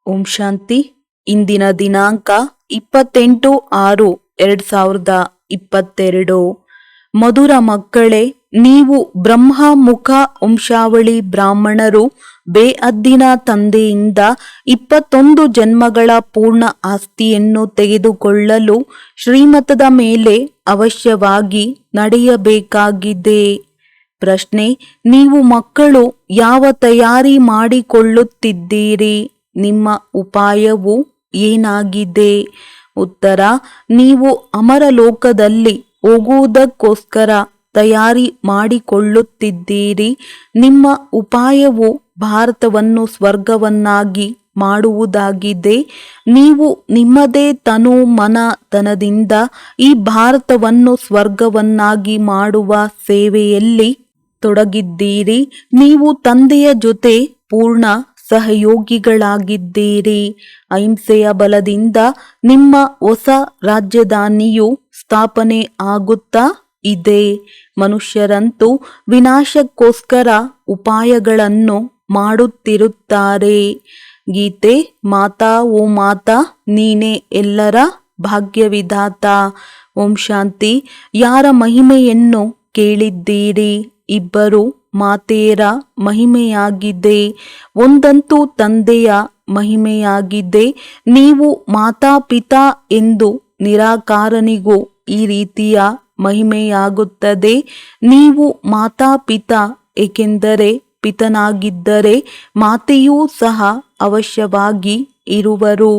ಓಂ ಶಾಂತಿ. ಇಂದಿನ ದಿನಾಂಕ 28/6/2022. ಮಧುರ ಮಕ್ಕಳೇ, ನೀವು ಬ್ರಹ್ಮಮುಖ ವಂಶಾವಳಿ ಬ್ರಾಹ್ಮಣರು ಬೇಅದ್ದಿನ ತಂದೆಯಿಂದ 21 ಜನ್ಮಗಳ ಪೂರ್ಣ ಆಸ್ತಿಯನ್ನು ತೆಗೆದುಕೊಳ್ಳಲು ಶ್ರೀಮತದ ಮೇಲೆ ಅವಶ್ಯವಾಗಿ ನಡೆಯಬೇಕಾಗಿದೆ. ಪ್ರಶ್ನೆ: ನೀವು ಮಕ್ಕಳು ಯಾವ ತಯಾರಿ ಮಾಡಿಕೊಳ್ಳುತ್ತಿದ್ದೀರಿ? ನಿಮ್ಮ ಉಪಾಯವು ಏನಾಗಿದೆ? ಉತ್ತರ: ನೀವು ಅಮರಲೋಕದಲ್ಲಿ ಹೋಗುವುದಕ್ಕೋಸ್ಕರ ತಯಾರಿ ಮಾಡಿಕೊಳ್ಳುತ್ತಿದ್ದೀರಿ. ನಿಮ್ಮ ಉಪಾಯವು ಭಾರತವನ್ನು ಸ್ವರ್ಗವನ್ನಾಗಿ ಮಾಡುವುದಾಗಿದೆ. ನೀವು ನಿಮ್ಮದೇ ತನು ಮನ ಧನದಿಂದ ಈ ಭಾರತವನ್ನು ಸ್ವರ್ಗವನ್ನಾಗಿ ಮಾಡುವ ಸೇವೆಯಲ್ಲಿ ತೊಡಗಿದ್ದೀರಿ. ನೀವು ತಂದೆಯ ಜೊತೆ ಪೂರ್ಣ ಸಹಯೋಗಿಗಳಾಗಿದ್ದೀರಿ. ಅಹಿಂಸೆಯ ಬಲದಿಂದ ನಿಮ್ಮ ಹೊಸ ರಾಜಧಾನಿಯು ಸ್ಥಾಪನೆ ಆಗುತ್ತಾ ಇದೆ. ಮನುಷ್ಯರಂತೂ ವಿನಾಶಕ್ಕೋಸ್ಕರ ಉಪಾಯಗಳನ್ನು ಮಾಡುತ್ತಿರುತ್ತಾರೆ. ಗೀತೆ: ಮಾತಾ ಓ ಮಾತಾ, ನೀನೇ ಎಲ್ಲರ ಭಾಗ್ಯವಿಧಾತ. ಓಂ ಶಾಂತಿ. ಯಾರ ಮಹಿಮೆಯನ್ನು ಕೇಳಿದ್ದೀರಿ? ಇಬ್ಬರು ಮಾತೆಯರ ಮಹಿಮೆಯಾಗಿದೆ. ಒಂದಂತೂ ತಂದೆಯ ಮಹಿಮೆಯಾಗಿದೆ. ನೀವು ಮಾತಾಪಿತಾ ಎಂದು ನಿರಾಕಾರನಿಗೂ ಈ ರೀತಿಯ ಮಹಿಮೆಯಾಗುತ್ತದೆ. ನೀವು ಮಾತಾಪಿತಾ, ಏಕೆಂದರೆ ಪಿತನಾಗಿದ್ದರೆ ಮಾತೆಯೂ ಸಹ ಅವಶ್ಯವಾಗಿ ಇರುವರು.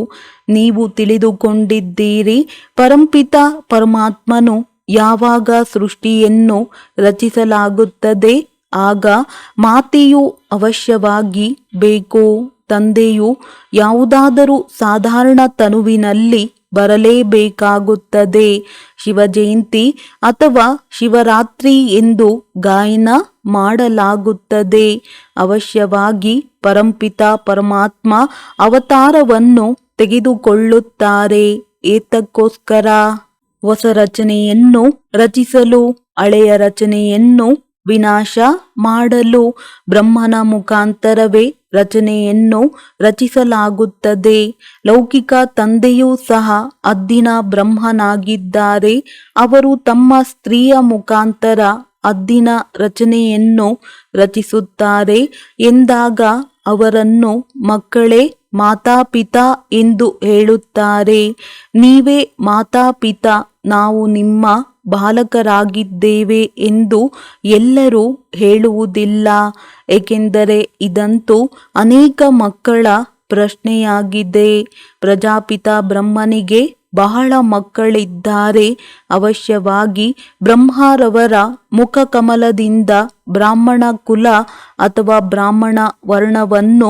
ನೀವು ತಿಳಿದುಕೊಂಡಿದ್ದೀರಿ, ಪರಂಪಿತ ಪರಮಾತ್ಮನು ಯಾವಾಗ ಸೃಷ್ಟಿಯನ್ನು ರಚಿಸಲಾಗುತ್ತದೆ ಆಗ ಮಾತೆಯು ಅವಶ್ಯವಾಗಿ ಬೇಕು. ತಂದೆಯು ಯಾವುದಾದರೂ ಸಾಧಾರಣ ತನುವಿನಲ್ಲಿ ಬರಲೇಬೇಕಾಗುತ್ತದೆ. ಶಿವಜಯಂತಿ ಅಥವಾ ಶಿವರಾತ್ರಿ ಎಂದು ಗಾಯನ ಮಾಡಲಾಗುತ್ತದೆ. ಅವಶ್ಯವಾಗಿ ಪರಂಪಿತ ಪರಮಾತ್ಮ ಅವತಾರವನ್ನು ತೆಗೆದುಕೊಳ್ಳುತ್ತಾರೆ. ಏತಕ್ಕೋಸ್ಕರ? ಹೊಸ ರಚನೆಯನ್ನು ರಚಿಸಲು, ಹಳೆಯ ರಚನೆಯನ್ನು ವಿನಾಶ ಮಾಡಲು. ಬ್ರಹ್ಮನ ಮುಖಾಂತರವೇ ರಚನೆಯನ್ನು ರಚಿಸಲಾಗುತ್ತದೆ. ಲೌಕಿಕ ತಂದೆಯೂ ಸಹ ಅದ್ದಿನ ಬ್ರಹ್ಮನಾಗಿದ್ದಾರೆ. ಅವರು ತಮ್ಮ ಸ್ತ್ರೀಯ ಮುಖಾಂತರ ಅದ್ದಿನ ರಚನೆಯನ್ನು ರಚಿಸುತ್ತಾರೆ ಎಂದಾಗ ಅವರನ್ನು ಮಕ್ಕಳೇ ಮಾತಾಪಿತಾ ಎಂದು ಹೇಳುತ್ತಾರೆ. ನೀವೇ ಮಾತಾಪಿತಾ, ನಾವು ನಿಮ್ಮ ಬಾಲಕರಾಗಿದ್ದೇವೆ ಎಂದು ಎಲ್ಲರೂ ಹೇಳುವುದಿಲ್ಲ. ಏಕೆಂದರೆ ಇದಂತೂ ಅನೇಕ ಮಕ್ಕಳ ಪ್ರಶ್ನೆಯಾಗಿದೆ. ಪ್ರಜಾಪಿತ ಬ್ರಹ್ಮನಿಗೆ ಬಹಳ ಮಕ್ಕಳಿದ್ದಾರೆ. ಅವಶ್ಯವಾಗಿ ಬ್ರಹ್ಮರವರ ಮುಖಕಮಲದಿಂದ ಬ್ರಾಹ್ಮಣ ಕುಲ ಅಥವಾ ಬ್ರಾಹ್ಮಣ ವರ್ಣವನ್ನು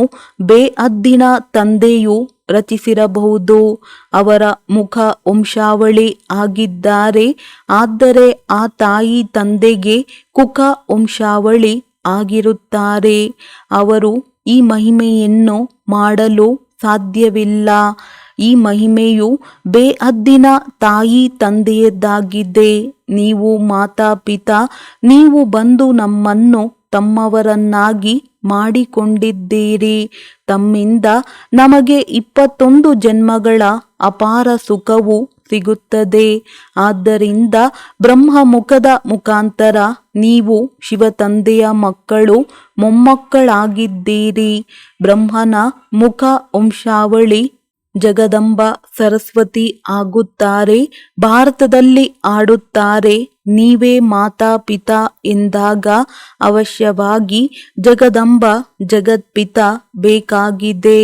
ಬೇಅದ್ದಿನ ತಂದೆಯು ರಚಿಸಿರಬಹುದು. ಅವರ ಮುಖ ವಂಶಾವಳಿ ಆಗಿದ್ದಾರೆ. ಆದರೆ ಆ ತಾಯಿ ತಂದೆಗೆ ಕುಕ ವಂಶಾವಳಿ ಆಗಿರುತ್ತಾರೆ. ಅವರು ಈ ಮಹಿಮೆಯನ್ನು ಮಾಡಲು ಸಾಧ್ಯವಿಲ್ಲ. ಈ ಮಹಿಮೆಯು ಬೇಅದ್ದಿನ ತಾಯಿ ತಂದೆಯದ್ದಾಗಿದೆ. ನೀವು ಮಾತಾಪಿತಾ, ನೀವು ಬಂದು ನಮ್ಮನ್ನು ತಮ್ಮವರನ್ನಾಗಿ ಮಾಡಿಕೊಂಡಿದ್ದೀರಿ. ತಮ್ಮಿಂದ ನಮಗೆ 21 ಜನ್ಮಗಳ ಅಪಾರ ಸುಖವು ಸಿಗುತ್ತದೆ. ಆದ್ದರಿಂದ ಬ್ರಹ್ಮಮುಖದ ಮುಖಾಂತರ ನೀವು ಶಿವತಂದೆಯ ಮಕ್ಕಳು, ಮೊಮ್ಮಕ್ಕಳಾಗಿದ್ದೀರಿ. ಬ್ರಹ್ಮನ ಮುಖ ವಂಶಾವಳಿ ಜಗದಂಬ ಸರಸ್ವತಿ ಆಗುತ್ತಾರೆ. ಭಾರತದಲ್ಲಿ ಆಡುತ್ತಾರೆ. ನೀವೇ ಮಾತಾಪಿತಾ ಎಂದಾಗ ಅವಶ್ಯವಾಗಿ ಜಗದಂಬ ಜಗತ್ಪಿತ ಬೇಕಾಗಿದೆ.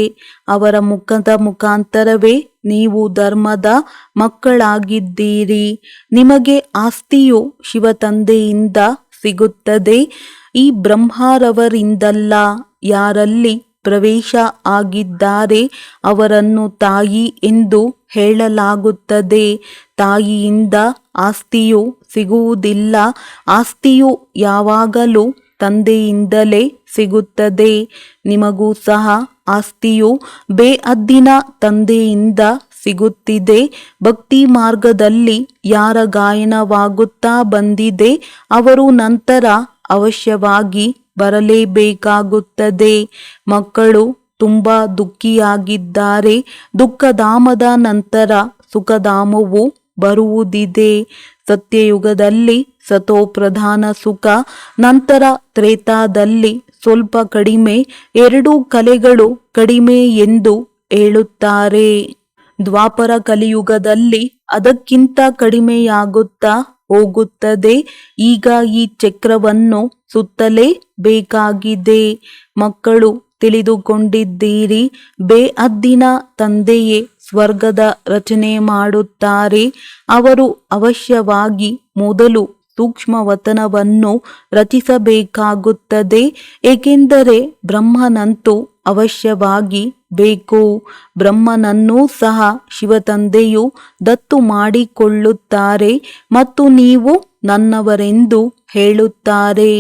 ಅವರ ಮುಖದ ಮುಖಾಂತರವೇ ನೀವು ಧರ್ಮದ ಮಕ್ಕಳಾಗಿದ್ದೀರಿ. ನಿಮಗೆ ಆಸ್ತಿಯು ಶಿವತಂದೆಯಿಂದ ಸಿಗುತ್ತದೆ. ಈ ಬ್ರಹ್ಮರವರಿಂದಲ್ಲ. ಯಾರಲ್ಲಿ ಪ್ರವೇಶ ಆಗಿದ್ದಾರೆ ಅವರನ್ನು ತಾಯಿ ಎಂದು ಹೇಳಲಾಗುತ್ತದೆ. ತಾಯಿಯಿಂದ ಆಸ್ತಿಯು ಸಿಗುವುದಿಲ್ಲ. ಆಸ್ತಿಯು ಯಾವಾಗಲೂ ತಂದೆಯಿಂದಲೇ ಸಿಗುತ್ತದೆ. ನಿಮಗೂ ಸಹ ಆಸ್ತಿಯು ಬೇಅದ್ದಿನ ತಂದೆಯಿಂದ ಸಿಗುತ್ತಿದೆ. ಭಕ್ತಿ ಮಾರ್ಗದಲ್ಲಿ ಯಾರ ಗಾಯನವಾಗುತ್ತಾ ಬಂದಿದೆ ಅವರು ನಂತರ ಅವಶ್ಯವಾಗಿ ಬರಲೇಬೇಕಾಗುತ್ತದೆ. ಮಕ್ಕಳು ತುಂಬ ದುಃಖಿಯಾಗಿದ್ದಾರೆ. ದುಃಖಧಾಮದ ನಂತರ ಸುಖಧಾಮವು ಬರುವುದಿದೆ. ಸತ್ಯಯುಗದಲ್ಲಿ ಸತೋಪ್ರಧಾನ ಸುಖ, ನಂತರ ತ್ರೇತಾದಲ್ಲಿ ಸ್ವಲ್ಪ ಕಡಿಮೆ, ಎರಡೂ ಕಲೆಗಳು ಕಡಿಮೆ ಎಂದು ಹೇಳುತ್ತಾರೆ. ದ್ವಾಪರ ಕಲಿಯುಗದಲ್ಲಿ ಅದಕ್ಕಿಂತ ಕಡಿಮೆಯಾಗುತ್ತಾ ಹೋಗುತ್ತದೆ. ಈಗ ಈ ಚಕ್ರವನ್ನು ಸುತ್ತಲೇ ಬೇಕಾಗಿದೆ. ಮಕ್ಕಳು ತಿಳಿದುಕೊಂಡಿದ್ದೀರಿ, ಬೇಅದ್ದಿನ ತಂದೆಯೇ ಸ್ವರ್ಗದ ರಚನೆ ಮಾಡುತ್ತಾರೆ. ಅವರು ಅವಶ್ಯವಾಗಿ ಮೊದಲು ಸೂಕ್ಷ್ಮವತನವನ್ನು ರಚಿಸಬೇಕಾಗುತ್ತದೆ, ಏಕೆಂದರೆ ಬ್ರಹ್ಮನಂತೂ ಅವಶ್ಯವಾಗಿ ಬೇಕು. ಬ್ರಹ್ಮನನ್ನೂ ಸಹ ಶಿವತಂದೆಯು ದತ್ತು ಮಾಡಿಕೊಳ್ಳುತ್ತಾರೆ ಮತ್ತು ನೀವು ನನ್ನವರೆಂದು ಹೇಳುತ್ತಾರೆ.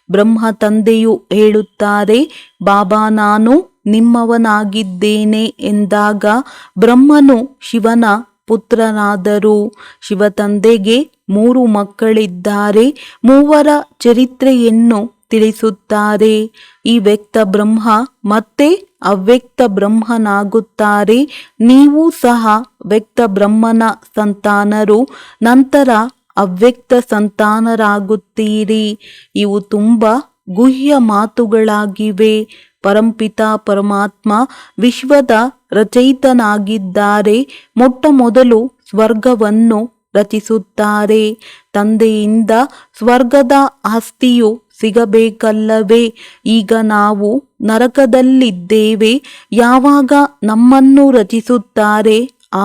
ಬ್ರಹ್ಮ ತಂದೆಯು ಹೇಳುತ್ತಾರೆ, ಬಾಬಾ ನಾನು ನಿಮ್ಮವನಾಗಿದ್ದೇನೆ ಎಂದಾಗ ಬ್ರಹ್ಮನು ಶಿವನ ಪುತ್ರನಾದರು. ಶಿವತಂದೆಗೆ 3 ಮಕ್ಕಳಿದ್ದಾರೆ. ಮೂವರ ಚರಿತ್ರೆಯನ್ನು ತಿಳಿಸುತ್ತಾರೆ. ಈ ವ್ಯಕ್ತ ಬ್ರಹ್ಮ ಮತ್ತೆ ಅವ್ಯಕ್ತ ಬ್ರಹ್ಮನಾಗುತ್ತಾರೆ. ನೀವು ಸಹ ವ್ಯಕ್ತ ಬ್ರಹ್ಮನ ಸಂತಾನರು, ನಂತರ ಅವ್ಯಕ್ತ ಸಂತಾನರಾಗುತ್ತೀರಿ. ಇವು ತುಂಬ ಗುಹ್ಯ ಮಾತುಗಳಾಗಿವೆ. ಪರಂಪಿತ ಪರಮಾತ್ಮ ವಿಶ್ವದ ರಚಯಿತನಾಗಿದ್ದಾರೆ. ಮೊಟ್ಟ ಮೊದಲು ಸ್ವರ್ಗವನ್ನು ರಚಿಸುತ್ತಾರೆ. ತಂದೆಯಿಂದ ಸ್ವರ್ಗದ ಆಸ್ತಿಯು ಸಿಗಬೇಕಲ್ಲವೇ? ಈಗ ನಾವು ನರಕದಲ್ಲಿದ್ದೇವೆ. ಯಾವಾಗ ನಮ್ಮನ್ನು ರಚಿಸುತ್ತಾರೆ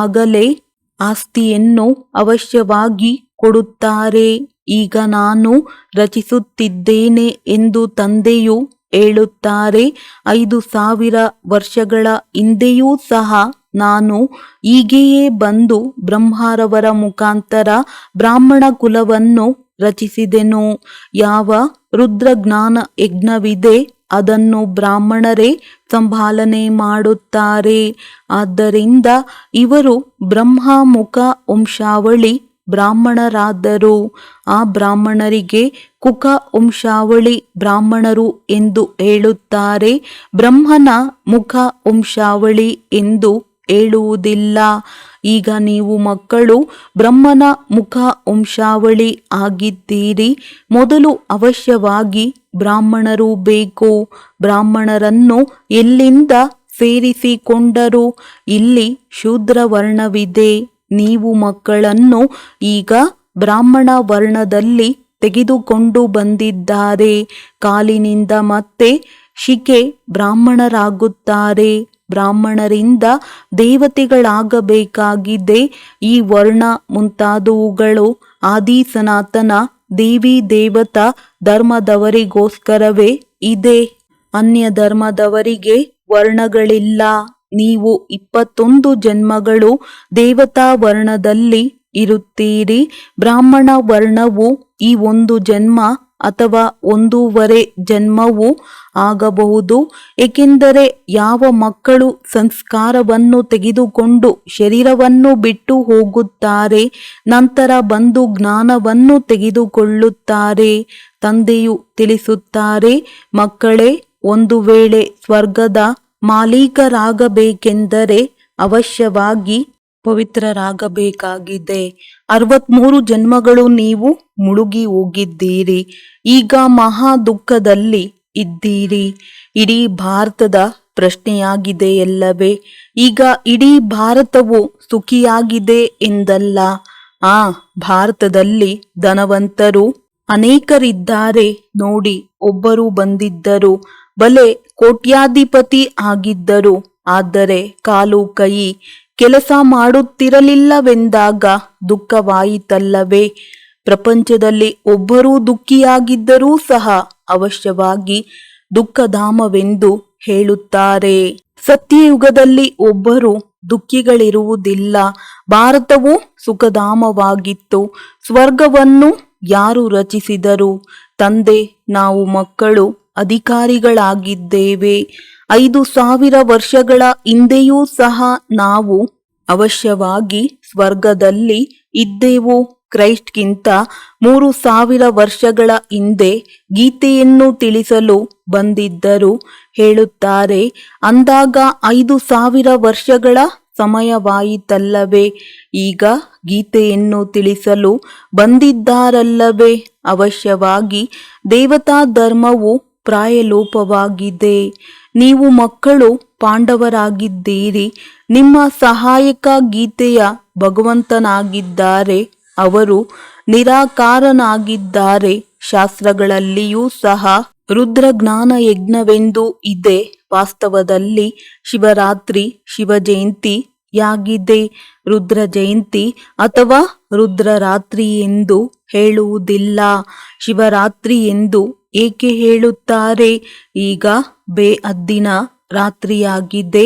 ಆಗಲೇ ಆಸ್ತಿಯನ್ನು ಅವಶ್ಯವಾಗಿ ಕೊಡುತ್ತಾರೆ. ಈಗ ನಾನು ರಚಿಸುತ್ತಿದ್ದೇನೆ ಎಂದು ತಂದೆಯು ಹೇಳುತ್ತಾರೆ. 5000 ವರ್ಷಗಳ ಹಿಂದೆಯೂ ಸಹ ನಾನು ಹೀಗೆಯೇ ಬಂದು ಬ್ರಹ್ಮರವರ ಮುಖಾಂತರ ಬ್ರಾಹ್ಮಣ ಕುಲವನ್ನು ರಚಿಸಿದೆನು. ಯಾವ ರುದ್ರಜ್ಞಾನ ಯಜ್ಞವಿದೆ ಅದನ್ನು ಬ್ರಾಹ್ಮಣರೇ ಸಂಭಾಲನೆ ಮಾಡುತ್ತಾರೆ. ಆದ್ದರಿಂದ ಇವರು ಬ್ರಹ್ಮಮುಖ ವಂಶಾವಳಿ ಬ್ರಾಹ್ಮಣರಾದರು. ಆ ಬ್ರಾಹ್ಮಣರಿಗೆ ಕುಕ ವಂಶಾವಳಿ ಬ್ರಾಹ್ಮಣರು ಎಂದು ಹೇಳುತ್ತಾರೆ. ಬ್ರಹ್ಮನ ಮುಖ ವಂಶಾವಳಿ ಎಂದು ಹೇಳುವುದಿಲ್ಲ. ಈಗ ನೀವು ಮಕ್ಕಳು ಬ್ರಹ್ಮನ ಮುಖ ವಂಶಾವಳಿ ಆಗಿದ್ದೀರಿ. ಮೊದಲು ಅವಶ್ಯವಾಗಿ ಬ್ರಾಹ್ಮಣರು ಬೇಕು. ಬ್ರಾಹ್ಮಣರನ್ನು ಎಲ್ಲಿಂದ ಸೇರಿಸಿಕೊಂಡರು? ಇಲ್ಲಿ ಶೂದ್ರ ವರ್ಣವಿದೆ. ನೀವು ಮಕ್ಕಳನ್ನು ಈಗ ಬ್ರಾಹ್ಮಣ ವರ್ಣದಲ್ಲಿ ತೆಗೆದುಕೊಂಡು ಬಂದಿದ್ದಾರೆ. ಕಾಲಿನಿಂದ ಮತ್ತೆ ಶಿಖೆ ಬ್ರಾಹ್ಮಣರಾಗುತ್ತಾರೆ. ಬ್ರಾಹ್ಮಣರಿಂದ ದೇವತೆಗಳಾಗಬೇಕಾಗಿದೆ. ಈ ವರ್ಣ ಮುಂತಾದವುಗಳು ಆದಿ ಸನಾತನ ದೇವಿ ದೇವತಾ ಧರ್ಮದವರಿಗೋಸ್ಕರವೇ ಇದೆ. ಅನ್ಯ ಧರ್ಮದವರಿಗೆ ವರ್ಣಗಳಿಲ್ಲ. ನೀವು 21 ಜನ್ಮಗಳು ದೇವತಾ ವರ್ಣದಲ್ಲಿ ಇರುತ್ತೀರಿ. ಬ್ರಾಹ್ಮಣ ವರ್ಣವು ಈ 1 ಜನ್ಮ ಅಥವಾ 1.5 ಜನ್ಮವೂ ಆಗಬಹುದು. ಏಕೆಂದರೆ ಯಾವ ಮಕ್ಕಳು ಸಂಸ್ಕಾರವನ್ನು ತೆಗೆದುಕೊಂಡು ಶರೀರವನ್ನು ಬಿಟ್ಟು ಹೋಗುತ್ತಾರೆ, ನಂತರ ಬಂದು ಜ್ಞಾನವನ್ನು ತೆಗೆದುಕೊಳ್ಳುತ್ತಾರೆ. ತಂದೆಯು ತಿಳಿಸುತ್ತಾರೆ, ಮಕ್ಕಳೇ, ಒಂದು ವೇಳೆ ಸ್ವರ್ಗದ ಮಾಲೀಕರಾಗಬೇಕೆಂದರೆ ಅವಶ್ಯವಾಗಿ ಪವಿತ್ರರಾಗಬೇಕಾಗಿದೆ. 63 ಜನ್ಮಗಳು ನೀವು ಮುಳುಗಿ ಹೋಗಿದ್ದೀರಿ. ಈಗ ಮಹಾ ದುಃಖದಲ್ಲಿ ಇದ್ದೀರಿ. ಇಡೀ ಭಾರತದ ಪ್ರಶ್ನೆಯಾಗಿದೆಯಲ್ಲವೇ? ಈಗ ಇಡೀ ಭಾರತವು ಸುಖಿಯಾಗಿದೆ ಎಂದಲ್ಲ. ಭಾರತದಲ್ಲಿ ಧನವಂತರು ಅನೇಕರಿದ್ದಾರೆ ನೋಡಿ. ಒಬ್ಬರು ಬಂದಿದ್ದರು, ಬಲೆ ಕೋಟ್ಯಾಧಿಪತಿ ಆಗಿದ್ದರು. ಆದರೆ ಕಾಲು ಕೈ ಕೆಲಸ ಮಾಡುತ್ತಿರಲಿಲ್ಲವೆಂದಾಗ ದುಃಖವಾಯಿತಲ್ಲವೇ? ಪ್ರಪಂಚದಲ್ಲಿ ಒಬ್ಬರೂ ದುಃಖಿಯಾಗಿದ್ದರೂ ಸಹ ಅವಶ್ಯವಾಗಿ ದುಃಖಧಾಮವೆಂದು ಹೇಳುತ್ತಾರೆ. ಸತ್ಯಯುಗದಲ್ಲಿ ಒಬ್ಬರು ದುಃಖಿಗಳಿರುವುದಿಲ್ಲ. ಭಾರತವು ಸುಖಧಾಮವಾಗಿತ್ತು. ಸ್ವರ್ಗವನ್ನು ಯಾರು ರಚಿಸಿದರು? ತಂದೆ, ನಾವು ಮಕ್ಕಳು ಅಧಿಕಾರಿಗಳಾಗಿದ್ದೇವೆ. 5000 ವರ್ಷಗಳ ಹಿಂದೆಯೂ ಸಹ ನಾವು ಅವಶ್ಯವಾಗಿ ಸ್ವರ್ಗದಲ್ಲಿ ಇದ್ದೆವು. ಕ್ರೈಸ್ಟ್ಗಿಂತ 3000 ವರ್ಷಗಳ ಹಿಂದೆ ಗೀತೆಯನ್ನು ತಿಳಿಸಲು ಬಂದಿದ್ದರು ಹೇಳುತ್ತಾರೆ. ಅಂದಾಗ 5000 ವರ್ಷಗಳ ಸಮಯವಾಯಿತಲ್ಲವೇ? ಈಗ ಗೀತೆಯನ್ನು ತಿಳಿಸಲು ಬಂದಿದ್ದಾರಲ್ಲವೇ? ಅವಶ್ಯವಾಗಿ ದೇವತಾ ಧರ್ಮವು ಪ್ರಾಯಲೋಪವಾಗಿದೆ. ನೀವು ಮಕ್ಕಳು ಪಾಂಡವರಾಗಿದ್ದೀರಿ. ನಿಮ್ಮ ಸಹಾಯಕ ಗೀತೆಯ ಭಗವಂತನಾಗಿದ್ದಾರೆ. ಅವರು ನಿರಾಕಾರನಾಗಿದ್ದಾರೆ. ಶಾಸ್ತ್ರಗಳಲ್ಲಿಯೂ ಸಹ ರುದ್ರಜ್ಞಾನ ಯಜ್ಞವೆಂದು ಇದೆ. ವಾಸ್ತವದಲ್ಲಿ ಶಿವರಾತ್ರಿ ಶಿವ ಜಯಂತಿಯಾಗಿದೆ. ರುದ್ರ ಜಯಂತಿ ಅಥವಾ ರುದ್ರರಾತ್ರಿ ಎಂದು ಹೇಳುವುದಿಲ್ಲ. ಶಿವರಾತ್ರಿ ಎಂದು ಏಕೆ ಹೇಳುತ್ತಾರೆ? ಈಗ ಬೇಅದ್ದಿನ ರಾತ್ರಿಯಾಗಿದೆ,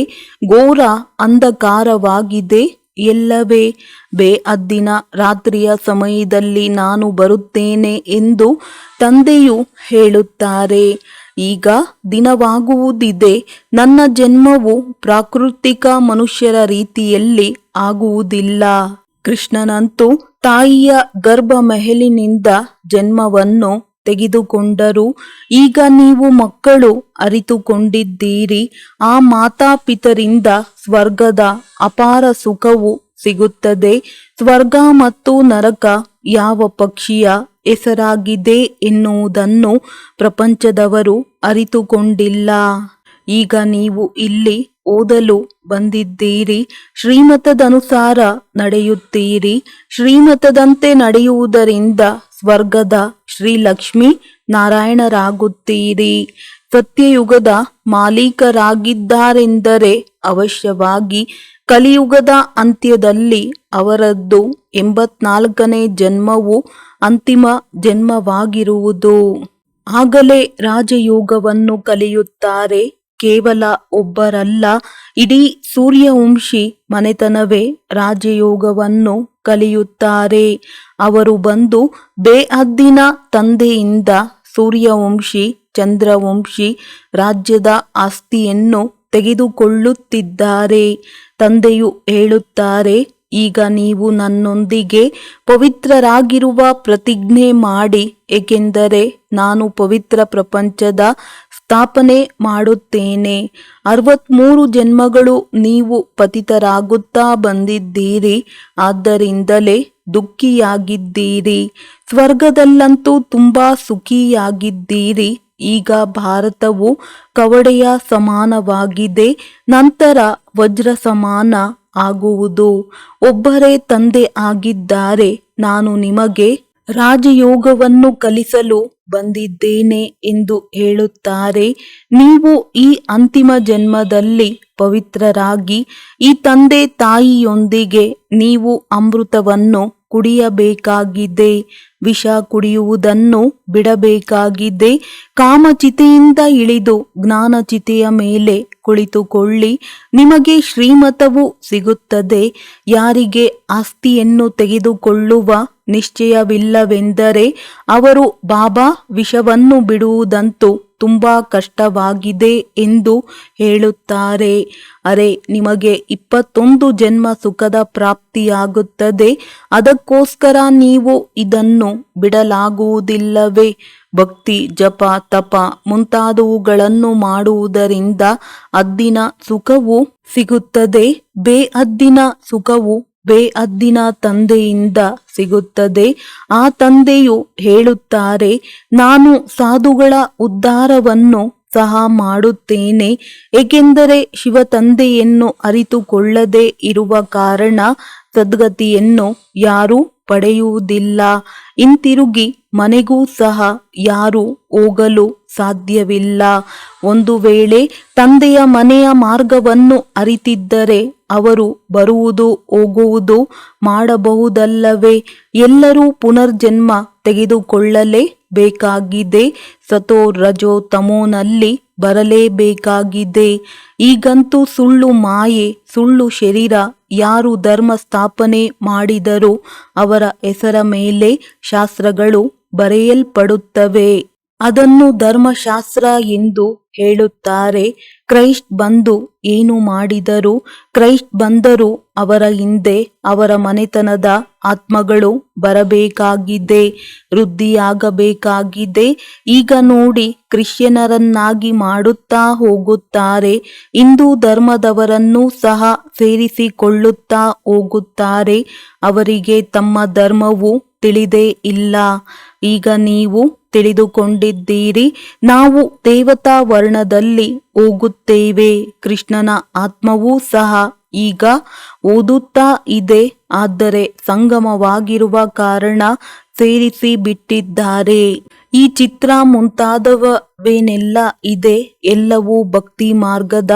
ಘೋರ ಅಂಧಕಾರವಾಗಿದೆ ಎಲ್ಲವೇ. ಬೇಅದ್ದಿನ ರಾತ್ರಿಯ ಸಮಯದಲ್ಲಿ ನಾನು ಬರುತ್ತೇನೆ ಎಂದು ತಂದೆಯು ಹೇಳುತ್ತಾರೆ. ಈಗ ದಿನವಾಗುವುದಿದೆ. ನನ್ನ ಜನ್ಮವು ಪ್ರಾಕೃತಿಕ ಮನುಷ್ಯರ ರೀತಿಯಲ್ಲಿ ಆಗುವುದಿಲ್ಲ. ಕೃಷ್ಣನಂತೂ ತಾಯಿಯ ಗರ್ಭ ಮೆಹಲಿನಿಂದ ಜನ್ಮವನ್ನು ತೆಗೆದುಕೊಂಡರು. ಈಗ ನೀವು ಮಕ್ಕಳು ಅರಿತುಕೊಂಡಿದ್ದೀರಿ. ಆ ಮಾತಾಪಿತರಿಂದ ಸ್ವರ್ಗದ ಅಪಾರ ಸುಖವು ಸಿಗುತ್ತದೆ. ಸ್ವರ್ಗ ಮತ್ತು ನರಕ ಯಾವ ಪಕ್ಷಿಯ ಹೆಸರಾಗಿದೆ ಎನ್ನುವುದನ್ನು ಪ್ರಪಂಚದವರು ಅರಿತುಕೊಂಡಿಲ್ಲ. ಈಗ ನೀವು ಇಲ್ಲಿ ಓದಲು ಬಂದಿದ್ದೀರಿ. ಶ್ರೀಮತದನುಸಾರ ನಡೆಯುತ್ತೀರಿ. ಶ್ರೀಮತದಂತೆ ನಡೆಯುವುದರಿಂದ ಸ್ವರ್ಗದ ಶ್ರೀಲಕ್ಷ್ಮೀ ನಾರಾಯಣರಾಗುತ್ತೀರಿ. ಸತ್ಯಯುಗದ ಮಾಲೀಕರಾಗಿದ್ದಾರೆಂದರೆ ಅವಶ್ಯವಾಗಿ ಕಲಿಯುಗದ ಅಂತ್ಯದಲ್ಲಿ ಅವರದ್ದು 84ನೇ ಜನ್ಮವು ಅಂತಿಮ ಜನ್ಮವಾಗಿರುವುದು. ಆಗಲೇ ರಾಜಯೋಗವನ್ನು ಕಲಿಯುತ್ತಾರೆ. ಕೇವಲ ಒಬ್ಬರಲ್ಲ, ಇಡೀ ಸೂರ್ಯವಂಶಿ ಮನೆತನವೇ ರಾಜಯೋಗವನ್ನು ಕಲಿಯುತ್ತಾರೆ. ಅವರು ಬಂದು ಬೇಅದ್ದಿನ ತಂದೆಯಿಂದ ಸೂರ್ಯವಂಶಿ ಚಂದ್ರವಂಶಿ ರಾಜ್ಯದ ಆಸ್ತಿಯನ್ನು ತೆಗೆದುಕೊಳ್ಳುತ್ತಿದ್ದಾರೆ. ತಂದೆಯು ಹೇಳುತ್ತಾರೆ, ಈಗ ನೀವು ನನ್ನೊಂದಿಗೆ ಪವಿತ್ರರಾಗಿರುವ ಪ್ರತಿಜ್ಞೆ ಮಾಡಿ, ಏಕೆಂದರೆ ನಾನು ಪವಿತ್ರ ಪ್ರಪಂಚದ ಸ್ಥಾಪನೆ ಮಾಡುತ್ತೇನೆ. 63 ಜನ್ಮಗಳು ನೀವು ಪತಿತರಾಗುತ್ತಾ ಬಂದಿದ್ದೀರಿ. ಆದ್ದರಿಂದಲೇ ದುಃಖಿಯಾಗಿದ್ದೀರಿ. ಸ್ವರ್ಗದಲ್ಲಂತೂ ತುಂಬಾ ಸುಖಿಯಾಗಿದ್ದೀರಿ. ಈಗ ಭಾರತವು ಕವಡೆಯ ಸಮಾನವಾಗಿದೆ, ನಂತರ ವಜ್ರ ಸಮಾನ ಆಗುವುದು. ಒಬ್ಬರೇ ತಂದೆ ಆಗಿದ್ದಾರೆ. ನಾನು ನಿಮಗೆ ರಾಜಯೋಗವನ್ನು ಕಲಿಸಲು ಬಂದಿದ್ದೇನೆ ಎಂದು ಹೇಳುತ್ತಾರೆ. ನೀವು ಈ ಅಂತಿಮ ಜನ್ಮದಲ್ಲಿ ಪವಿತ್ರರಾಗಿ ಈ ತಂದೆ ತಾಯಿಯೊಂದಿಗೆ ನೀವು ಅಮೃತವನ್ನು ಕುಡಿಯಬೇಕಾಗಿದೆ. ವಿಷ ಕುಡಿಯುವುದನ್ನು ಬಿಡಬೇಕಾಗಿದೆ. ಕಾಮಚಿತೆಯಿಂದ ಇಳಿದು ಜ್ಞಾನಚಿತೆಯ ಮೇಲೆ ಕುಳಿತುಕೊಳ್ಳಿ. ನಿಮಗೆ ಶ್ರೀಮತವು ಸಿಗುತ್ತದೆ. ಯಾರಿಗೆ ಆಸ್ತಿಯನ್ನು ತೆಗೆದುಕೊಳ್ಳುವ ನಿಶ್ಚಯವಿಲ್ಲವೆಂದರೆ ಅವರು ಬಾಬಾ ವಿಷವನ್ನು ಬಿಡುವುದಂತೂ ತುಂಬಾ ಕಷ್ಟವಾಗಿದೆ ಎಂದು ಹೇಳುತ್ತಾರೆ. ಅರೆ, ನಿಮಗೆ 21 ಜನ್ಮ ಸುಖದ ಪ್ರಾಪ್ತಿಯಾಗುತ್ತದೆ. ಅದಕ್ಕೋಸ್ಕರ ನೀವು ಇದನ್ನು ಬಿಡಲಾಗುವುದಿಲ್ಲವೇ? ಭಕ್ತಿ, ಜಪ, ತಪ ಮುಂತಾದವುಗಳನ್ನು ಮಾಡುವುದರಿಂದ ಅದ್ದಿನ ಸುಖವು ಸಿಗುತ್ತದೆ. ಬೇಅದ್ದಿನ ಸುಖವು ಬೇಅದ್ದಿನ ತಂದೆಯಿಂದ ಸಿಗುತ್ತದೆ. ಆ ತಂದೆಯು ಹೇಳುತ್ತಾರೆ, ನಾನು ಸಾಧುಗಳ ಉದ್ಧಾರವನ್ನು ಸಹ ಮಾಡುತ್ತೇನೆ. ಏಕೆಂದರೆ ಶಿವ ತಂದೆಯನ್ನು ಅರಿತುಕೊಳ್ಳದೆ ಇರುವ ಕಾರಣ ಸದ್ಗತಿಯನ್ನು ಯಾರೂ ಪಡೆಯುವುದಿಲ್ಲ. ಹಿಂತಿರುಗಿ ಮನೆಗೂ ಸಹ ಯಾರೂ ಹೋಗಲು ಸಾಧ್ಯವಿಲ್ಲ. ಒಂದು ವೇಳೆ ತಂದೆಯ ಮನೆಯ ಮಾರ್ಗವನ್ನು ಅರಿತಿದ್ದರೆ ಅವರು ಬರುವುದು ಹೋಗುವುದು ಮಾಡಬಹುದಲ್ಲವೇ? ಎಲ್ಲರೂ ಪುನರ್ಜನ್ಮ ತೆಗೆದುಕೊಳ್ಳಲೇ ಬೇಕಾಗಿದೆ. ಸತೋ ರಜೋ ತಮೋನಲ್ಲಿ ಬರಲೇಬೇಕಾಗಿದೆ. ಈಗಂತೂ ಸುಳ್ಳು ಮಾಯೆ, ಸುಳ್ಳು ಶರೀರ ಯಾರು ಧರ್ಮ ಸ್ಥಾಪನೆ ಮಾಡಿದರೋ ಅವರ ಹೆಸರ ಮೇಲೆ ಶಾಸ್ತ್ರಗಳು ಬರೆಯಲ್ಪಡುತ್ತವೆ. ಅದನ್ನು ಧರ್ಮಶಾಸ್ತ್ರ ಎಂದು ಹೇಳುತ್ತಾರೆ. ಕ್ರೈಸ್ಟ್ ಬಂದು ಏನು ಮಾಡಿದರು? ಕ್ರೈಸ್ಟ್ ಬಂದರೂ ಅವರ ಹಿಂದೆ ಅವರ ಮನೆತನದ ಆತ್ಮಗಳು ಬರಬೇಕಾಗಿದೆ, ವೃದ್ಧಿಯಾಗಬೇಕಾಗಿದೆ. ಈಗ ನೋಡಿ, ಕ್ರಿಶ್ಚಿಯನರನ್ನಾಗಿ ಮಾಡುತ್ತಾ ಹೋಗುತ್ತಾರೆ, ಹಿಂದೂ ಧರ್ಮದವರನ್ನೂ ಸಹ ಸೇರಿಸಿಕೊಳ್ಳುತ್ತಾ ಹೋಗುತ್ತಾರೆ. ಅವರಿಗೆ ತಮ್ಮ ಧರ್ಮವು ತಿಳಿದೇ ಇಲ್ಲ. ಈಗ ನೀವು ತಿಳಿದುಕೊಂಡಿದ್ದೀರಿ, ನಾವು ದೇವತಾ ವರ್ಣದಲ್ಲಿ ಹೋಗುತ್ತೇವೆ. ಕೃಷ್ಣನ ಆತ್ಮವೂ ಸಹ ಈಗ ಓದುತ್ತಾ ಇದೆ, ಆದರೆ ಸಂಗಮವಾಗಿರುವ ಕಾರಣ ಸೇರಿಸಿ ಬಿಟ್ಟಿದ್ದಾರೆ. ಈ ಚಿತ್ರ ಮುಂತಾದವೇನೆಲ್ಲ ಇದೆ, ಎಲ್ಲವೂ ಭಕ್ತಿ ಮಾರ್ಗದ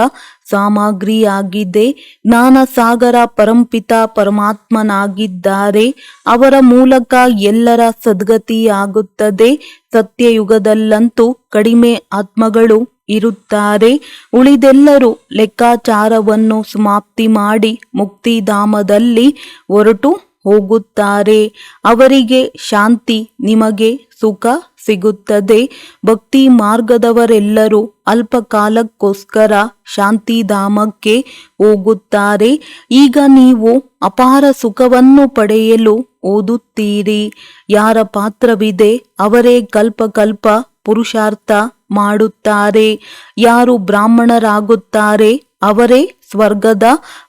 ಸಾಮಗ್ರಿಯಾಗಿದೆ. ಜ್ಞಾನಸಾಗರ ಪರಂಪಿತ ಪರಮಾತ್ಮನಾಗಿದ್ದಾರೆ. ಅವರ ಮೂಲಕ ಎಲ್ಲರ ಸದ್ಗತಿಯಾಗುತ್ತದೆ. ಸತ್ಯಯುಗದಲ್ಲಂತೂ ಕಡಿಮೆ ಆತ್ಮಗಳು ಇರುತ್ತಾರೆ. ಉಳಿದೆಲ್ಲರೂ ಲೆಕ್ಕಾಚಾರವನ್ನು ಸಮಾಪ್ತಿ ಮಾಡಿ ಮುಕ್ತಿಧಾಮದಲ್ಲಿ ಹೊರಟು ಹೋಗುತ್ತಾರೆ. ಅವರಿಗೆ ಶಾಂತಿ, ನಿಮಗೆ ಸುಖ ಸಿಗುತ್ತದೆ. ಭಕ್ತಿ ಮಾರ್ಗದವರೆಲ್ಲರೂ ಅಲ್ಪ ಕಾಲಕ್ಕೋಸ್ಕರ ಶಾಂತಿಧಾಮಕ್ಕೆ ಹೋಗುತ್ತಾರೆ. ಈಗ ನೀವು ಅಪಾರ ಸುಖವನ್ನು ಪಡೆಯಲು ಓದುತ್ತೀರಿ. ಯಾರ ಪಾತ್ರವಿದೆ ಅವರೇ ಕಲ್ಪ ಪುರುಷಾರ್ಥ ಮಾಡುತ್ತಾರೆ. ಯಾರು ಬ್ರಾಹ್ಮಣರಾಗುತ್ತಾರೆ ಅವರೇ ಸ್ವರ್ಗದ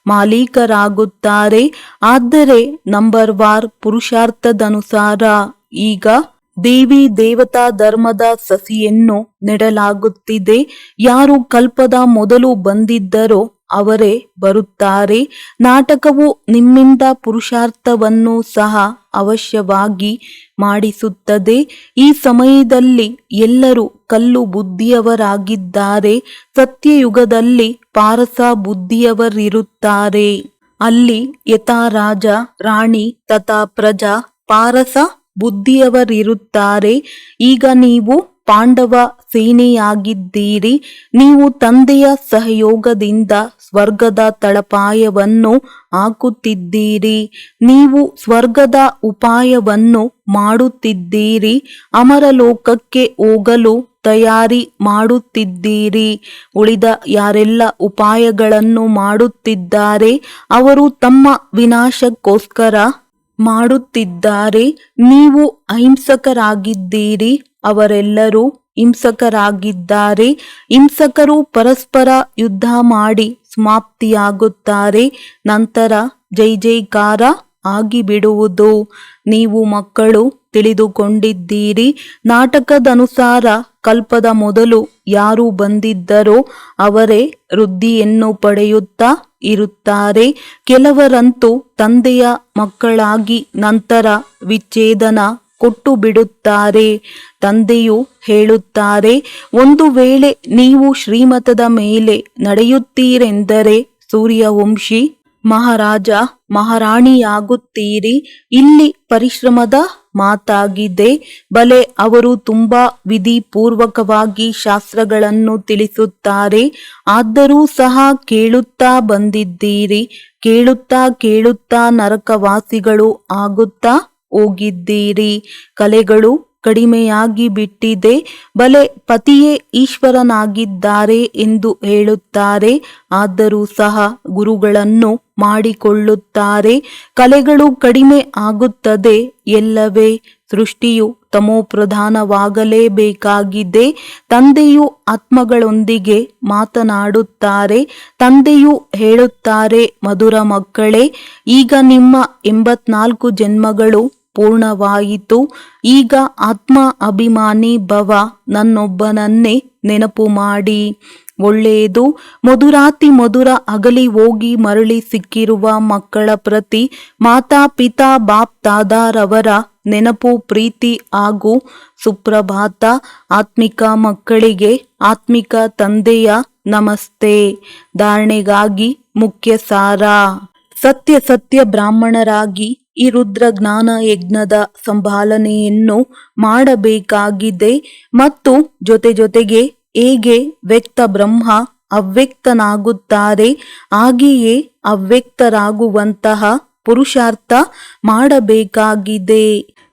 ಮಾಲೀಕರಾಗುತ್ತಾರೆ. ಆದರೆ ನಂಬರ್ವಾರ್ ಪುರುಷಾರ್ಥದನುಸಾರ ಈಗ ದೇವಿ ದೇವತಾ ಧರ್ಮದ ಸಸಿಯನ್ನು ನೆಡಲಾಗುತ್ತಿದೆ. ಯಾರು ಕಲ್ಪದ ಮೊದಲು ಬಂದಿದ್ದರೋ ಅವರೇ ಬರುತ್ತಾರೆ. ನಾಟಕವು ನಿಮ್ಮಿಂದ ಪುರುಷಾರ್ಥವನ್ನು ಸಹ ಅವಶ್ಯವಾಗಿ ಮಾಡಿಸುತ್ತದೆ. ಈ ಸಮಯದಲ್ಲಿ ಎಲ್ಲರೂ ಕಲ್ಲು ಬುದ್ಧಿಯವರಾಗಿದ್ದಾರೆ. ಸತ್ಯಯುಗದಲ್ಲಿ ಪಾರಸ ಬುದ್ಧಿಯವರಿರುತ್ತಾರೆ. ಅಲ್ಲಿ ಯಥಾ ರಾಜ ರಾಣಿ ತಥಾ ಪ್ರಜಾ ಪಾರಸ ಬುದ್ಧಿಯವರಿರುತ್ತಾರೆ. ಈಗ ನೀವು ಪಾಂಡವ ಸೇನೆಯಾಗಿದ್ದೀರಿ. ನೀವು ತಂದೆಯ ಸಹಯೋಗದಿಂದ ಸ್ವರ್ಗದ ತಳಪಾಯವನ್ನು ಹಾಕುತ್ತಿದ್ದೀರಿ. ನೀವು ಸ್ವರ್ಗದ ಉಪಾಯವನ್ನು ಮಾಡುತ್ತಿದ್ದೀರಿ. ಅಮರಲೋಕಕ್ಕೆ ಹೋಗಲು ತಯಾರಿ ಮಾಡುತ್ತಿದ್ದೀರಿ. ಉಳಿದ ಯಾರೆಲ್ಲ ಉಪಾಯಗಳನ್ನು ಮಾಡುತ್ತಿದ್ದಾರೆ ಅವರು ತಮ್ಮ ವಿನಾಶಕ್ಕೋಸ್ಕರ ಮಾಡುತ್ತಿದ್ದಾರೆ. ನೀವು ಅಹಿಂಸಕರಾಗಿದ್ದೀರಿ, ಅವರೆಲ್ಲರೂ ಹಿಂಸಕರಾಗಿದ್ದಾರೆ. ಹಿಂಸಕರು ಪರಸ್ಪರ ಯುದ್ಧ ಮಾಡಿ ಸಮಾಪ್ತಿಯಾಗುತ್ತಾರೆ. ನಂತರ ಜೈ ಜೈಕಾರ ಆಗಿಬಿಡುವುದು. ನೀವು ಮಕ್ಕಳು ತಿಳಿದುಕೊಂಡಿದ್ದೀರಿ. ನಾಟಕದನುಸಾರ ಕಲ್ಪದ ಮೊದಲು ಯಾರು ಬಂದಿದ್ದರೋ ಅವರೇ ವೃದ್ಧಿಯನ್ನು ಪಡೆಯುತ್ತಾ ಇರುತ್ತಾರೆ. ಕೆಲವರಂತೂ ತಂದೆಯ ಮಕ್ಕಳಾಗಿ ನಂತರ ವಿಚ್ಛೇದನ ಕೊಟ್ಟು ಬಿಡುತ್ತಾರೆ. ತಂದೆಯು ಹೇಳುತ್ತಾರೆ, ಒಂದು ವೇಳೆ ನೀವು ಶ್ರೀಮತದ ಮೇಲೆ ನಡೆಯುತ್ತೀರೆಂದರೆ ಸೂರ್ಯವಂಶಿ ಮಹಾರಾಜ ಮಹಾರಾಣಿಯಾಗುತ್ತೀರಿ. ಇಲ್ಲಿ ಪರಿಶ್ರಮದ ಮಾತಾಗಿದೆ. ಬಲೆ ಅವರು ತುಂಬಾ ವಿಧಿಪೂರ್ವಕವಾಗಿ ಶಾಸ್ತ್ರಗಳನ್ನು ತಿಳಿಸುತ್ತಾರೆ. ಆದರೂ ಸಹ ಕೇಳುತ್ತಾ ಬಂದಿದ್ದೀರಿ. ಕೇಳುತ್ತಾ ನರಕವಾಸಿಗಳು ಆಗುತ್ತಾ ಹೋಗಿದ್ದೀರಿ. ಕಲೆಗಳು ಕಡಿಮೆಯಾಗಿ ಬಿಟ್ಟಿದೆ. ಬಲೆ ಪತಿಯೇ ಈಶ್ವರನಾಗಿದ್ದಾರೆ ಎಂದು ಹೇಳುತ್ತಾರೆ. ಆದರೂ ಸಹ ಗುರುಗಳನ್ನು ಮಾಡಿಕೊಳ್ಳುತ್ತಾರೆ. ಕಲೆಗಳು ಕಡಿಮೆ ಆಗುತ್ತದೆ. ಎಲ್ಲವೇ ಸೃಷ್ಟಿಯು ತಮೋಪ್ರಧಾನವಾಗಲೇಬೇಕಾಗಿದೆ. ತಂದೆಯು ಆತ್ಮಗಳೊಂದಿಗೆ ಮಾತನಾಡುತ್ತಾರೆ. ತಂದೆಯು ಹೇಳುತ್ತಾರೆ, ಮಧುರ ಮಕ್ಕಳೇ, ಈಗ ನಿಮ್ಮ 84 ಜನ್ಮಗಳು ಪೂರ್ಣವಾಯಿತು. ಈಗ ಆತ್ಮ ಅಭಿಮಾನಿ ಭವ. ನನ್ನೊಬ್ಬನನ್ನೇ ನೆನಪು ಮಾಡಿ. ಒಳ್ಳೆಯದು. ಮಧುರಾತಿ ಮಧುರ ಅಗಲಿ ಹೋಗಿ ಮರಳಿ ಸಿಕ್ಕಿರುವ ಮಕ್ಕಳ ಪ್ರತಿ ಮಾತಾ ಪಿತಾ ಬಾಪ್ ದಾದಾರವರ ನೆನಪು, ಪ್ರೀತಿ ಹಾಗೂ ಸುಪ್ರಭಾತ. ಆತ್ಮಿಕ ಮಕ್ಕಳಿಗೆ ಆತ್ಮಿಕ ತಂದೆಯ ನಮಸ್ತೆ. ಧಾರಣೆಗಾಗಿ ಮುಖ್ಯ ಸಾರ. ಸತ್ಯ ಬ್ರಾಹ್ಮಣರಾಗಿ ಈ ರುದ್ರ ಜ್ಞಾನ ಯಜ್ಞದ ಸಂಭಾಲನೆಯನ್ನು ಮಾಡಬೇಕಾಗಿದೆ. ಮತ್ತು ಜೊತೆಗೆ ಹೇಗೆ ವ್ಯಕ್ತ ಬ್ರಹ್ಮ ಅವ್ಯಕ್ತನಾಗುತ್ತಾರೆ, ಹಾಗೆಯೇ ಅವ್ಯಕ್ತರಾಗುವಂತಹ ಪುರುಷಾರ್ಥ ಮಾಡಬೇಕಾಗಿದೆ.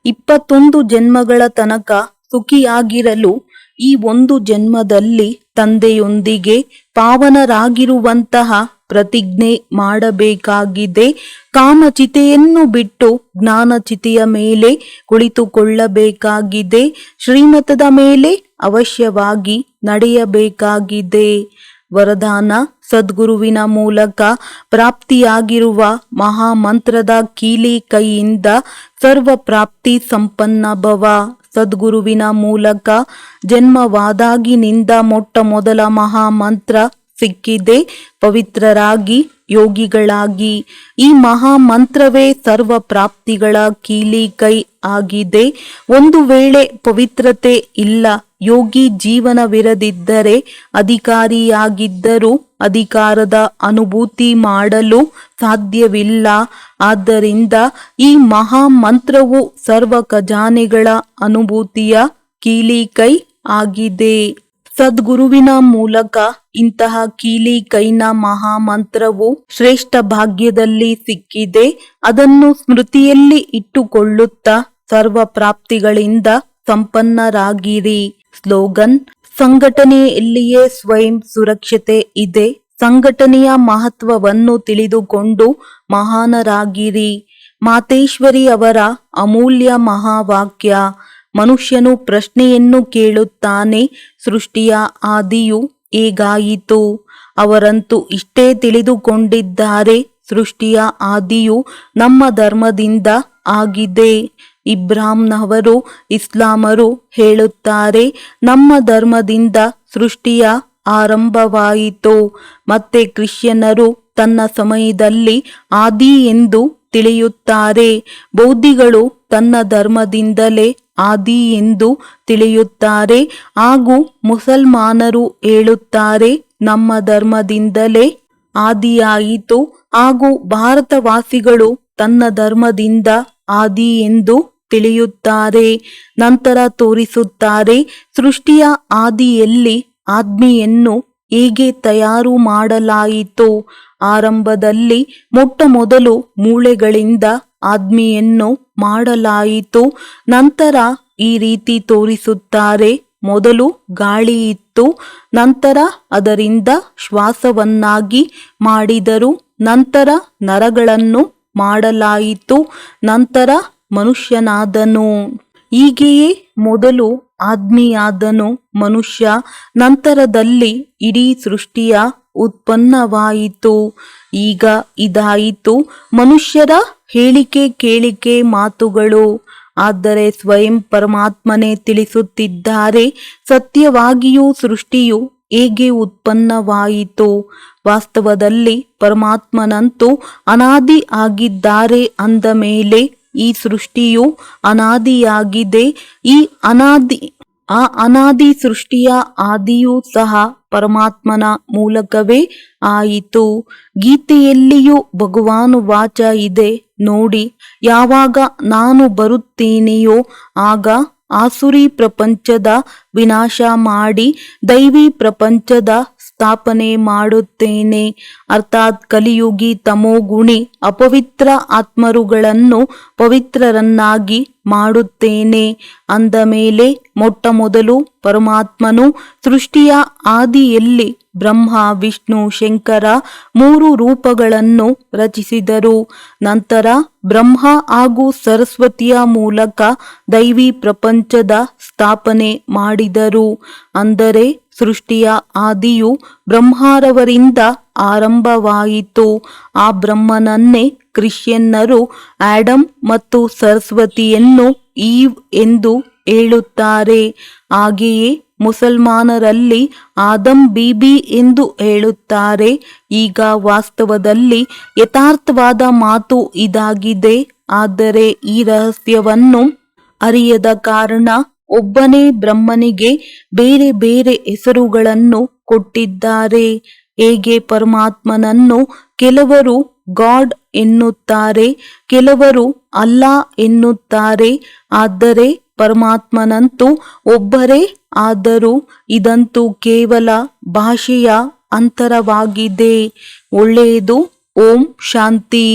21 ಜನ್ಮಗಳ ತನಕ ಸುಖಿಯಾಗಿರಲು ಈ ಒಂದು ಜನ್ಮದಲ್ಲಿ ತಂದೆಯೊಂದಿಗೆ ಪಾವನರಾಗಿರುವಂತಹ ಪ್ರತಿಜ್ಞೆ ಮಾಡಬೇಕಾಗಿದೆ. ಕಾಮಚಿತೆಯನ್ನು ಬಿಟ್ಟು ಜ್ಞಾನಚಿತೆಯ ಮೇಲೆ ಕುಳಿತುಕೊಳ್ಳಬೇಕಾಗಿದೆ. ಶ್ರೀಮತದ ಮೇಲೆ ಅವಶ್ಯವಾಗಿ ನಡೆಯಬೇಕಾಗಿದೆ. ವರದಾನ: ಸದ್ಗುರುವಿನ ಮೂಲಕ ಪ್ರಾಪ್ತಿಯಾಗಿರುವ ಮಹಾಮಂತ್ರದ ಕೀಲಿ ಕೈಯಿಂದ ಸರ್ವ ಪ್ರಾಪ್ತಿ ಸಂಪನ್ನ ಭವ. ಸದ್ಗುರುವಿನ ಮೂಲಕ ಜನ್ಮವಾದಾಗಿನಿಂದ ಮೊಟ್ಟ ಮೊದಲ ಮಹಾಮಂತ್ರ ಸಿಕ್ಕಿದೆ. ಪವಿತ್ರರಾಗಿ ಯೋಗಿಗಳಾಗಿ. ಈ ಮಹಾಮಂತ್ರವೇ ಸರ್ವ ಪ್ರಾಪ್ತಿಗಳ ಕೀಲಿ ಕೈ ಆಗಿದೆ. ಒಂದು ವೇಳೆ ಪವಿತ್ರತೆ ಇಲ್ಲ, ಯೋಗಿ ಜೀವನವಿರದಿದ್ದರೆ ಅಧಿಕಾರಿಯಾಗಿದ್ದರೂ ಅಧಿಕಾರದ ಅನುಭೂತಿ ಮಾಡಲು ಸಾಧ್ಯವಿಲ್ಲ. ಆದ್ದರಿಂದ ಈ ಮಹಾಮಂತ್ರವು ಸರ್ವ ಖಜಾನೆಗಳ ಅನುಭೂತಿಯ ಕೀಲಿ ಕೈ ಆಗಿದೆ. ಸದ್ಗುರುವಿನ ಮೂಲಕ ಇಂತಹ ಕೀಲಿ ಕೈನ ಮಹಾಮಂತ್ರವು ಶ್ರೇಷ್ಠ ಭಾಗ್ಯದಲ್ಲಿ ಸಿಕ್ಕಿದೆ. ಅದನ್ನು ಸ್ಮೃತಿಯಲ್ಲಿ ಇಟ್ಟುಕೊಳ್ಳುತ್ತಾ ಸರ್ವ ಪ್ರಾಪ್ತಿಗಳಿಂದ ಸಂಪನ್ನರಾಗಿರಿ. ಸ್ಲೋಗನ್: ಸಂಘಟನೆಯಲ್ಲಿಯೇ ಸ್ವಯಂ ಸುರಕ್ಷತೆ ಇದೆ. ಸಂಘಟನೆಯ ಮಹತ್ವವನ್ನು ತಿಳಿದುಕೊಂಡು ಮಹಾನರಾಗಿರಿ. ಮಾತೇಶ್ವರಿ ಅವರ ಅಮೂಲ್ಯ ಮಹಾವಾಕ್ಯ. ಮನುಷ್ಯನು ಪ್ರಶ್ನೆಯನ್ನು ಕೇಳುತ್ತಾನೆ, ಸೃಷ್ಟಿಯ ಆದಿಯು ಹೇಗಾಯಿತು? ಅವರಂತೂ ಇಷ್ಟೇ ತಿಳಿದುಕೊಂಡಿದ್ದಾರೆ, ಸೃಷ್ಟಿಯ ಆದಿಯು ನಮ್ಮ ಧರ್ಮದಿಂದ ಆಗಿದೆ. ಇಬ್ರಾಹಿಂನವರು, ಇಸ್ಲಾಮರು ಹೇಳುತ್ತಾರೆ, ನಮ್ಮ ಧರ್ಮದಿಂದ ಸೃಷ್ಟಿಯ ಆರಂಭವಾಯಿತು. ಮತ್ತೆ ಕ್ರಿಶ್ಚಿಯನ್ನರು ತನ್ನ ಸಮಯದಲ್ಲಿ ಆದಿ ಎಂದು ತಿಳಿಯುತ್ತಾರೆ. ಬೌದ್ಧಿಗಳು ತನ್ನ ಧರ್ಮದಿಂದಲೇ ಆದಿ ಎಂದು ತಿಳಿಯುತ್ತಾರೆ. ಹಾಗೂ ಮುಸಲ್ಮಾನರು ಹೇಳುತ್ತಾರೆ, ನಮ್ಮ ಧರ್ಮದಿಂದಲೇ ಆದಿಯಾಯಿತು. ಹಾಗೂ ಭಾರತವಾಸಿಗಳು ತನ್ನ ಧರ್ಮದಿಂದ ಆದಿ ಎಂದು ತಿಳಿಯುತ್ತಾರೆ. ನಂತರ ತೋರಿಸುತ್ತಾರೆ, ಸೃಷ್ಟಿಯ ಆದಿಯಲ್ಲಿ ಆತ್ಮೆಯನ್ನು ಹೇಗೆ ತಯಾರು ಮಾಡಲಾಯಿತು. ಆರಂಭದಲ್ಲಿ ಮೊಟ್ಟ ಮೊದಲು ಮೂಳೆಗಳಿಂದ ಆತ್ಮೆಯನ್ನು ಮಾಡಲಾಯಿತು. ನಂತರ ಈ ರೀತಿ ತೋರಿಸುತ್ತಾರೆ, ಮೊದಲು ಗಾಳಿ ಇತ್ತು, ನಂತರ ಅದರಿಂದ ಶ್ವಾಸವನ್ನಾಗಿ ಮಾಡಿದರು, ನಂತರ ನರಗಳನ್ನು ಮಾಡಲಾಯಿತು, ನಂತರ ಮನುಷ್ಯನಾದನು. ಹೀಗೆಯೇ ಮೊದಲು ಆತ್ಮೆಯಾದನು ಮನುಷ್ಯ. ನಂತರದಲ್ಲಿ ಇಡೀ ಸೃಷ್ಟಿಯ ಉತ್ಪನ್ನವಾಯಿತು. ಈಗ ಇದಾಯಿತು ಮನುಷ್ಯರ ಹೇಳಿಕೆ ಕೇಳಿಕೆ ಮಾತುಗಳು. ಆದರೆ ಸ್ವಯಂ ಪರಮಾತ್ಮನೇ ತಿಳಿಸುತ್ತಿದ್ದಾರೆ, ಸತ್ಯವಾಗಿಯೂ ಸೃಷ್ಟಿಯು ಹೇಗೆ ಉತ್ಪನ್ನವಾಯಿತು. ವಾಸ್ತವದಲ್ಲಿ ಪರಮಾತ್ಮನಂತೂ ಅನಾದಿ ಆಗಿದ್ದಾರೆ. ಅಂದ ಮೇಲೆ ಈ ಸೃಷ್ಟಿಯು ಅನಾದಿಯಾಗಿದೆ. ಆ ಅನಾದಿ ಸೃಷ್ಟಿಯ ಆದಿಯೂ ಸಹ ಪರಮಾತ್ಮನ ಮೂಲಕವೇ ಆಯಿತು. ಗೀತೆಯಲ್ಲಿಯೂ ಭಗವಾನು ವಾಚ ಇದೆ ನೋಡಿ, ಯಾವಾಗ ನಾನು ಬರುತ್ತೇನೆಯೋ ಆಗ ಆಸುರಿ ಪ್ರಪಂಚದ ವಿನಾಶ ಮಾಡಿ ದೈವಿ ಪ್ರಪಂಚದ ಸ್ಥಾಪನೆ ಮಾಡುತ್ತೇನೆ. ಅರ್ಥಾತ್ ಕಲಿಯುಗಿ ತಮೋಗುಣಿ ಅಪವಿತ್ರ ಆತ್ಮರುಗಳನ್ನು ಪವಿತ್ರರನ್ನಾಗಿ ಮಾಡುತ್ತೇನೆ. ಅಂದ ಮೇಲೆ ಮೊಟ್ಟ ಮೊದಲು ಪರಮಾತ್ಮನು ಸೃಷ್ಟಿಯ ಆದಿಯಲ್ಲಿ ಬ್ರಹ್ಮ, ವಿಷ್ಣು, ಶಂಕರ 3 ರೂಪಗಳನ್ನು ರಚಿಸಿದರು. ನಂತರ ಬ್ರಹ್ಮ ಹಾಗೂ ಸರಸ್ವತಿಯ ಮೂಲಕ ದೈವಿ ಪ್ರಪಂಚದ ಸ್ಥಾಪನೆ ಮಾಡಿದರು. ಅಂದರೆ ಸೃಷ್ಟಿಯ ಆದಿಯು ಬ್ರಹ್ಮರವರಿಂದ ಆರಂಭವಾಯಿತು. ಆ ಬ್ರಹ್ಮನನ್ನೇ ಕ್ರಿಶ್ಚಿಯನ್ನರು ಆಡಮ್ ಮತ್ತು ಸರಸ್ವತಿಯನ್ನು ಈವ್ ಎಂದು ಹೇಳುತ್ತಾರೆ. ಹಾಗೆಯೇ ಮುಸಲ್ಮಾನರಲ್ಲಿ ಆದಮ್ ಬೀಬಿ ಎಂದು ಹೇಳುತ್ತಾರೆ. ಈಗ ವಾಸ್ತವದಲ್ಲಿ ಯಥಾರ್ಥವಾದ ಮಾತು ಇದಾಗಿದೆ. ಆದರೆ ಈ ರಹಸ್ಯವನ್ನು ಅರಿಯದ ಕಾರಣ ಒಬ್ಬನೇ ಬ್ರಹ್ಮನಿಗೆ ಬೇರೆ ಬೇರೆ ಹೆಸರುಗಳನ್ನು ಕೊಟ್ಟಿದ್ದಾರೆ. ಹೇಗೆ ಪರಮಾತ್ಮನನ್ನು ಕೆಲವರು ಗಾಡ್ ಎನ್ನುತ್ತಾರೆ, ಕೆಲವರು ಅಲ್ಲಾ ಎನ್ನುತ್ತಾರೆ. ಆದರೆ ಪರಮಾತ್ಮನಂತೂ ಒಬ್ಬರೇ. ಆದರೂ ಇದಂತೂ ಕೇವಲ ಭಾಷೆಯ ಅಂತರವಾಗಿದೆ. ಒಳ್ಳೆಯದು. ಓಂ ಶಾಂತಿ.